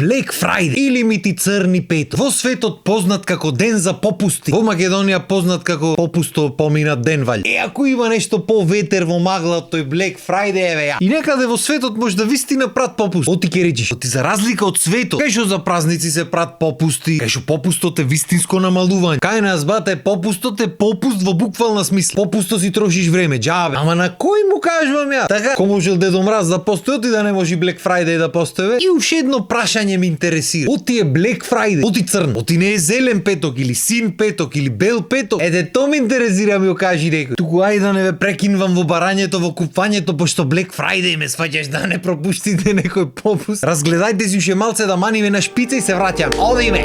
Black Friday или мити црни петок. Во светот познат како ден за попусти. Во Македонија познат како попусто поминат ден валј. Ако има нешто по-ветер во магла тој Black Friday еве ја. И некаде во светот може да вистина прат попуст. Оти ке речиш, оти за разлика од светот, кај што за празници се прат попусти, кај што попустот е вистинско намалување. Кај нас бате попустот е попуст во буквална смисла. Попусто си трошиш време, џабе. Ама на кој му кажувам ја? Така, ко можел Дедо Мраз да постои, оти да не може Black Friday да постои. И уште едно прашање ме интересира. Оти е Black Friday, оти црн, оти не е зелен петок или син петок или бел петок. Ете то ме интересира, ми го кажи некој. Туку ајде да не ве прекинвам во барањето, во купањето, пошто Black Friday ме сваќаш да не пропуштите некој попуст. Разгледајте си уште малце да маниме на шпица и се враќам. Одиме.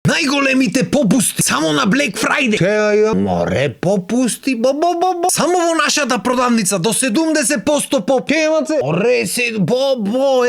Најголемите попусти само на Black Friday. Чеја, море попусти, бо. Само во нашата продавница до 70% поп. Чемаце. Море се бо.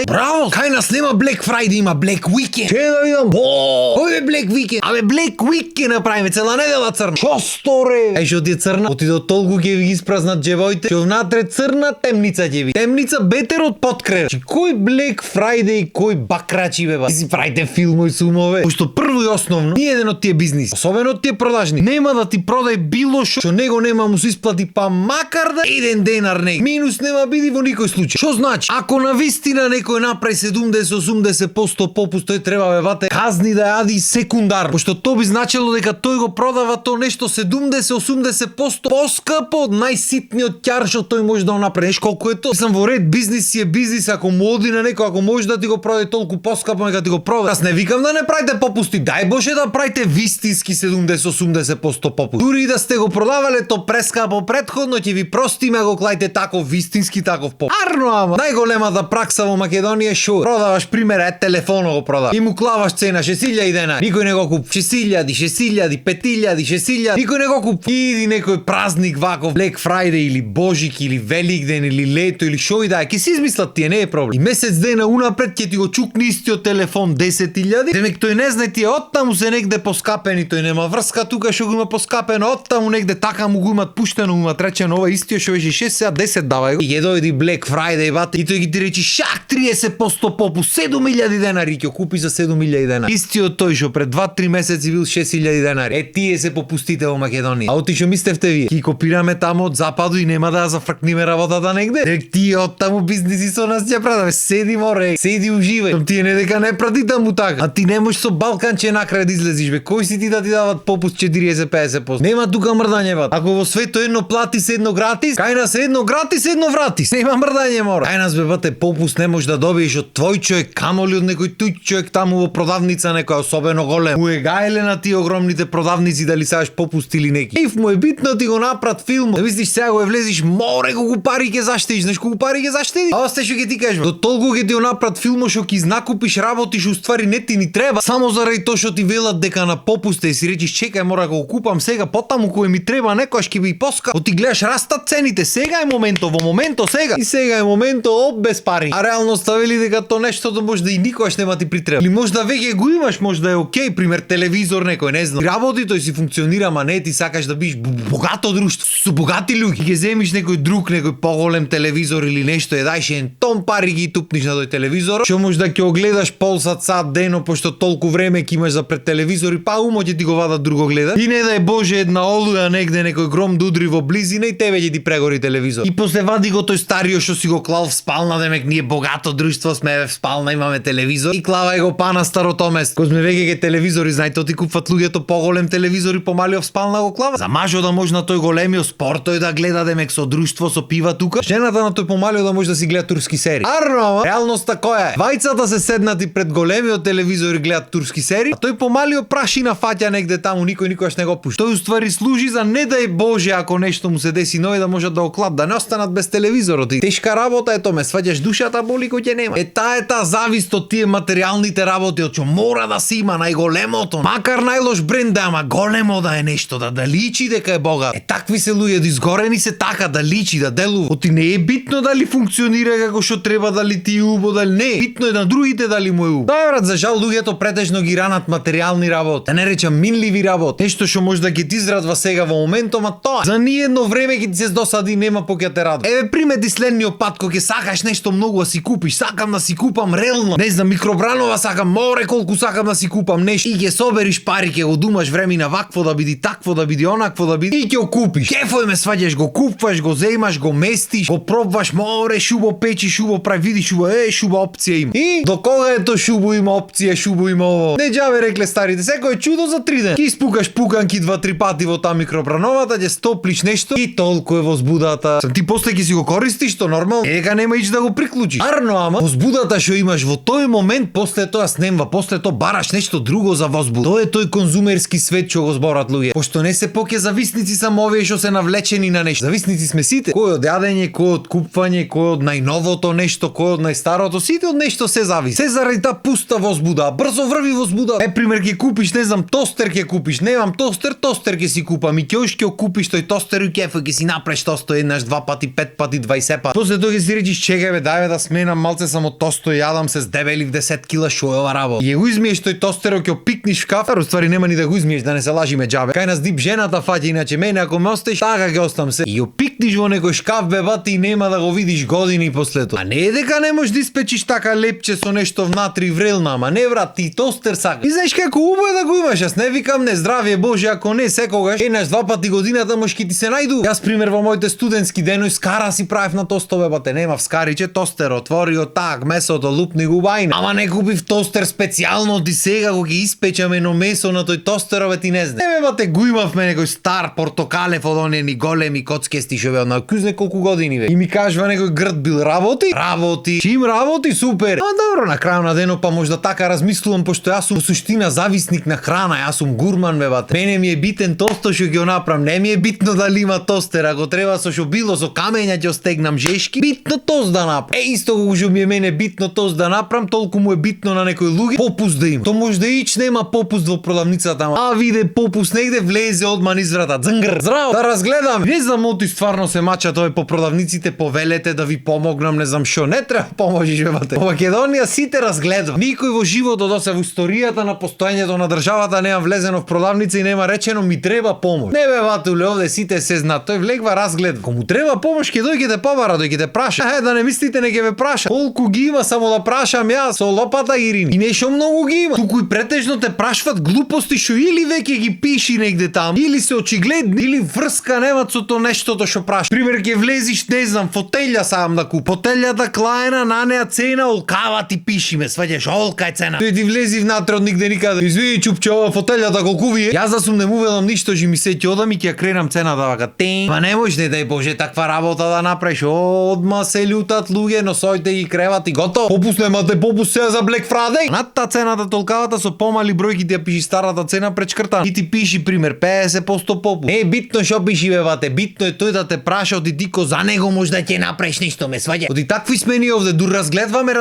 Браво. Кај нас нема Black Friday, има Black Weekend. Чеја, бо. Кој е Black Weekend? Абе Black Weekend направиме цела недела црна. Шо сторе? Ај што ти е црна? Оти до толку ќе ви испразнат џевоите. Што внатре црна темница ќе ви. Темница бетер од подкрев. Кој Black Friday, кој бакрачи бе ба? Си правите филмови сумове. Пошто прво и основно ни еден од тие бизнис, особено од тие продажни, нема да ти продај било што него нема му се исплати, па макар да еден денар не. Минус нема биди во никој случај. Што значи? Ако на вистина некој направи 70-80% попуст, тој треба вате казни да јади секундар, пошто тоа би значило дека тој го продава то нешто 70-80% поскапо од најситниот ќар што тој може да го направи. Неш колку е тоа? Сам во ред, бизнис си е бизнис, ако му оди на некој, ако може да ти го продаде толку поскапо, нека ти го продаде. Јас не викам да не правите попусти, дај Боже да правите вистински 70-80% попуст. Дури и да сте го продавале то прескапо предходно, ќе ви простиме го клајте таков вистински таков попуст. Арно, ама најголемата пракса во Македонија е шо? Продаваш пример, телефоно го продаваш. И му клаваш цена 6000 денари. Никој не го куп. 6000, 6000, 5000, 6000. Никој не го куп. Иди некој празник ваков, Black Friday или Божик или Великден или лето или шо и да е, ќе си измислат тие, не е проблем. И месец дена унапред ќе ти го чукне истиот телефон 10000. Демек тој не знае тие оттаму се негде поскапени, тој нема врска тука што го има поскапено, оттаму негде така му го имат пуштено, му имат речено ова истиот што беше 6 сега 10 давај го. И ќе дојди Black Friday бате и тој ги ти речи шак 30% попуст, 7000 денари ќе купи за 7000 денари. Истиот тој што пред 2-3 месеци бил 6000 денари. Е тие се попустите во Македонија. А оти што мислевте вие? Ќе копираме таму од западу и нема да ја зафркниме работата негде? Дек тие оттаму бизниси со нас ќе правиме. Седи море, седи уживај. Тие не дека не прати таму така. А ти не можеш со Балканче накрај да излезиш бе. Кој си ти да ти дават попуст 40-50%? Нема тука мрдање бат. Ако во светот едно плати се едно гратис, кај нас едно гратис, едно вратис. Нема мрдање мора. Кај нас бе бате попуст не можеш да добиеш од твој човек, камоли од некој туј човек таму во продавница некој особено голем. Му е гајле на тие огромните продавници дали сакаш попуст или неки. Ив му е битно ти го напрат филм. Да мислиш сега го влезиш, море колку пари ќе заштедиш, знаеш колку пари ќе заштедиш? А осте што ќе ти кажам. До толку ќе ти го напрат филм што ќе изнакупиш, работиш, уствари не ти ни треба, само заради тоа што ти велат дека на попуст и си речиш чекај мора да го купам сега, потаму кој ми треба некојаш ќе би поска. Оти гледаш растат цените, сега е моментот, во моментот сега. И сега е моментот об без пари. А реалноста вели дека тоа нештото може да и никогаш нема ти притреба. Или може да веќе го имаш, може да е окей, пример телевизор некој, не знам. Работи тој си функционира, ма не ти сакаш да бидеш богато друштво со богати луѓе. Ќе земиш некој друг, некој поголем телевизор или нешто, е дајш еден том пари ги тупниш на тој телевизор. Што може да ќе огледаш пол сат дено, пошто толку време ќе имаш за пред телевизор и па умо ќе ти го вадат друго гледа. И не дај Боже една олуја негде некој гром да удри во близина и тебе ќе ти прегори телевизор. И после вади го тој стариот што си го клал в спална, демек ние богато друштво сме в спална, имаме телевизор и клавај го па на старото место. Кога сме веќе ке телевизори, знаете, ти купуват луѓето поголем телевизор и помалиот в спална го клава. За мажот да може на тој големиот спорт тој да гледа демек со друштво, со пива тука. Жената на тој помалиот да може да си гледа турски серии. Арно, реалноста која е? Вајцата се седнати пред големиот телевизор и гледаат турски серии, а тој помалиот прашина фаќа негде таму, никојаш не го пушта. Тој уствари служи за не дај Боже ако нешто му се деси нови да можат да оклад, да не останат без телевизорот. И тешка работа е тоа, ме сваќаш душата боли кој ќе нема. Е таа завист од тие материјалните работи, од што мора да се има најголемото. Макар најлош бренд да, ама големо да е нешто, да личи дека е богат. Е такви се луѓе, изгорени се така да личи, да делува. Оти не е битно дали функционира како што треба, дали ти убо, дали не. Битно е на другите дали му е убо. Да, брат, за жал луѓето претежно ги ранат материјални работи. работи. Да не речам минливи работи. Нешто што може да ќе ти израдва сега во моментот, ама тоа за ни едно време ќе ти се досади, нема поќе те радва. Еве примети следниот пат кога ќе сакаш нешто многу да си купиш, сакам да си купам релна, не знам, микробранова сакам, море колку сакам да си купам нешто. И ќе собериш пари, ќе го думаш време на вакво да биди, такво да биди, онакво да биди и ќе го купиш. Кефој ме сваѓаш, го купваш, го земаш, го местиш, го пробваш, море шубо печи, шубо прави, видиш шубо, шуба опција има. И до кога е то шубо има опција, шубо има ово. Не џабе рекле старите, секој чудо за 3 дена. Ки испукаш пуканки 2-3 пати во таа микробрановата, ќе стоплиш нешто и толку е возбудата. Ти после ќе си го користиш, то нормално. Дека нема ич да го приклучиш. Арно, ама возбудата што имаш во тој момент, после тоа снемва, после тоа бараш нешто друго за возбуда. Тоа е тој конзумерски свет што го зборат луѓе. Пошто не се поќе зависници само овие што се навлечени на нешто. Зависници сме сите. Кој од јадење, кој од купување, кој од најновото нешто, кој од најстарото, сите од нешто се зависи. Се заради таа пуста возбуда, брзо врви возбуда. Пример ќе купиш, не знам, тостер ќе купиш. Немам тостер ќе си купам. И ќе купиш тој тостер и кеф, ќе си направиш тосто еднаш, 2 пати, 5 пати, 20 пати. После тоа ќе си речиш, чекај бе, дај бе да сменам малце само тосто, јадам се здебели в 10 кила, шо е ова работа. И го измиеш тој тостер, ќе пикниш в кафе, ствари нема ни да го измиеш, да не се лажиме џабе. Кај нас дип жената фаќа, иначе мене ако ме остеш, така ќе остам се. И ја пикниш во некој шкаф бе бати и нема да го видиш години после тоа. А не е дека не можеш да испечиш така лепче со нешто внатри врелна, ама не брат, ти тостер сакаш. И знаеш како убаво е да го имаш, јас не викам не здравие Боже, ако не секогаш, еднаш 2 пати годината може ќе ти се најду. Јас пример во моите студентски денови скара си правев на тостове, бате, нема вскариче тостер, отвори го так, месото лупни го бајна. Ама не купив тостер специјално ти сега го ќе испечам едно месо на тој тостерове ти не знам. Не бате, го имавме некој стар портокалев од оние ни големи коцкести што беа на кузне колку години ве. И ми кажува некој грд бил работи, чим работи супер. А добро, на крајот на денот па можда така размислувам, пошто јас сум суштина зависник на храна, јас сум гурман бе бате. Мене ми е битен тосто што ќе го направам, не ми е битно дали има тостер, ако треба со што било, со камења ќе остегнам жешки, битно тост да направам. Исто како што ми е мене битно тост да направам, толку му е битно на некој луѓе попуст да има. То може да ич нема попуст во продавницата, а виде попуст негде, влезе одма низ врата. Дзнгр, здраво, да разгледам. Не знам оти стварно се мача тој по продавниците, повелете да ви помогнам, не знам што, не треба поможиш бе бате. Во Македонија сите разгледам. Никој во животот до се во историјата на постоењето на државата нема влезено в продавница и нема речено ми треба помош. Не бе батуле, овде сите се знаат. Тој влегва разглед. Кому треба помош ќе дојде те побара, дојде те праша. Да не мислите не ќе ме праша. Колку ги има само да прашам јас со лопата Ирини. И нешто многу ги има. Туку и претежно те прашват глупости што или веќе ги пиши негде там, или се очигледни, или врска немат со то нештото што прашаш. Пример ќе влезиш, не знам, фотелја сакам да купам. Фотелјата клаена, на неа цена, олкава ти пиши ме, сваѓаш, олка е цена. Тој ти влези внатре од нигде никаде. Извини чупче, ова фотелјата колку ви е? Јас да сум не му велам ништо, жи ми се ќе одам и ќе ја кренам цената вака. Па не можеш, не дај Боже таква работа да направиш. Одма се љутат луѓе, носојте ги креват и готово. Попуст немате попуст сега за Black Friday. Над та цената толкавата со помали бројки ти ја пиши старата цена пречкртана. И ти пиши пример 50% попуст. Не е битно што пиши бе бате, битно е тој да те праша оди ти ко за него може да ќе направиш нешто ме сваѓа. Оди такви смени овде, дур разгледваме,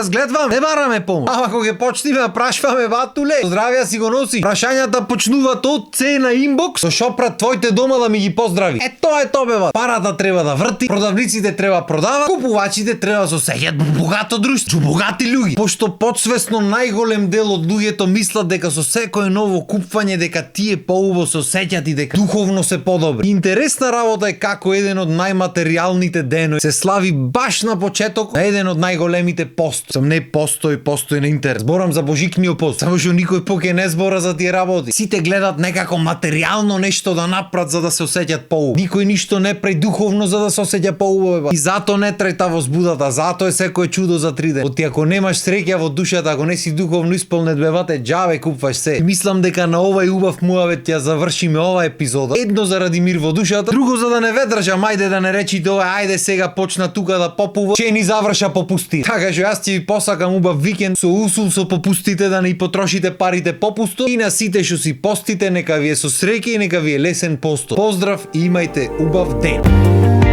не бараме помош. Ама кога ќе почнеме да прашваме батуле, здравија си го носи. Прашањата почнуваат од цена инбокс, со шопрат твоите дома да ми ги поздрави. Тоа е тоа бе бат. Парата треба да врти, продавниците треба продават, купувачите треба со сеќат богато друштво, богати луѓе. Пошто подсвесно најголем дел од луѓето мислат дека со секое ново купување дека тие поубаво се сеќат и дека духовно се подобри. Интересна работа е како еден од најматеријалните денови се слави баш на почеток на еден од најголемите пост. Сам не постои на интернет. Зборам за божикниот пост. Само што никој поќе не збора за тие работи. Сите гледат некако материјално нешто да направат за да се осеќат поубаво. Никој ништо не прави духовно за да се осеќа поубаво. И затоа не трета возбудата, затоа е секое чудо за 3 дена. Оти ако немаш среќа во душата, ако не си духовно исполнет бевате, џаве купваш се. И мислам дека на овај убав муавет ја завршиме ова епизода. Едно заради мир во душата, друго за да не ведржам, ајде да не речите ова, ајде сега почна тука да попува, че ни заврша попусти. Така што јас ќе ви посакам убав викенд со усул со попустите, да не потрошите парите попусто, и на сите што си постите нека ви е со среќа и нека ви е лесен постот. Поздрав и имајте убав ден.